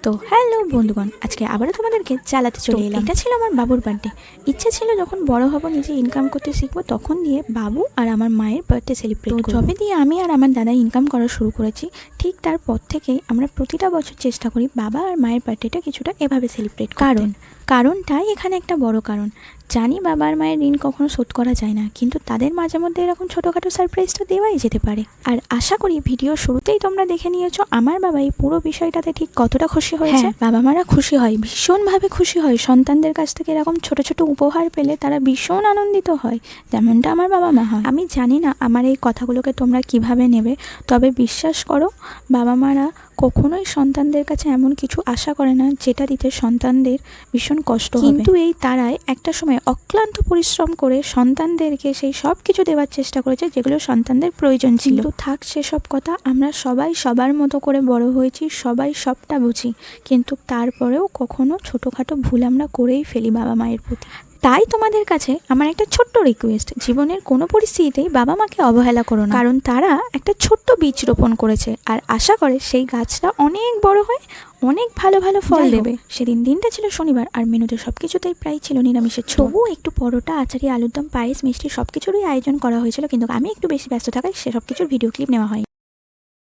তো হ্যালো বন্ধুগণ, আজকে আবারও তোমাদেরকে চালাতে চলে এলাম। এটা ছিল আমার বাবুর বার্থডে। ইচ্ছে ছিল যখন বড় হব নিজে ইনকাম করতে শিখবো, তখন দিয়ে বাবু আর আমার মায়ের বার্থডে সেলিব্রেট করব। যবে দিয়ে আমি আর আমার দাদা ইনকাম করা শুরু করেছি, ঠিক তারপর থেকেই আমরা প্রতিটা বছর চেষ্টা করি বাবা আর মায়ের বার্থডেটা কিছুটা এভাবে সেলিব্রেট করতে। কারণটাই এখানে একটা বড় কারণ। জানি বাবা আর মায়ের ঋণ কখনো শোধ করা যায় না, কিন্তু তাদের মাঝে মধ্যে এরকম ছোটোখাটো সারপ্রাইজ তো দেওয়াই যেতে পারে। আর আশা করি ভিডিও শুরুতেই তোমরা দেখে নিয়েছো আমার বাবা এই পুরো বিষয়টাতে ঠিক কতটা খুশি হয়েছে। বাবা মারা খুশি হয়, ভীষণভাবে খুশি হয়। সন্তানদের কাছ থেকে এরকম ছোট ছোট উপহার পেলে তারা ভীষণ আনন্দিত হয়, যেমনটা আমার বাবা মা হয়। আমি জানি না আমার এই কথাগুলোকে তোমরা কিভাবে নেবে, তবে বিশ্বাস করো বাবা মারা কখনোই সন্তানদের কাছে এমন কিছু আশা করে না যেটা দিতে সন্তানদের ভীষণ কষ্ট হবে। কিন্তু এই তারাই একটা সময় অক্লান্ত পরিশ্রম করে সন্তানদেরকে সেই সব কিছু দেওয়ার চেষ্টা করেছে যেগুলো সন্তানদের প্রয়োজন ছিল। কিন্তু থাক সেসব কথা, আমরা সবাই সবার মতো করে বড় হয়েছি, সবাই সবটা বুঝি, কিন্তু তারপরেও কখনো ছোটোখাটো ভুল আমরা করেই ফেলি বাবা মায়ের প্রতি। তাই তোমাদের কাছে আমার একটা ছোট্ট রিকোয়েস্ট, জীবনের কোনো পরিস্থিতিতেই বাবা মাকে অবহেলা করো না, কারণ তারা একটা ছোট্ট বীজ রোপণ করেছে আর আশা করে সেই গাছটা অনেক বড় হয়ে অনেক ভালো ভালো ফল দেবে। সেদিন দিনটা ছিল শনিবার আর মেনুতে সবকিছুতেই প্রায় ছিল নিরামিষের ছোঁয়া। তবুও একটু পরোটা, আচারি, আলুর দম, পায়েস, মিষ্টি সবকিছুরই আয়োজন করা হয়েছিল, কিন্তু আমি একটু বেশি ব্যস্ত থাকায় সেসব কিছুর ভিডিও ক্লিপ নেওয়া হয়।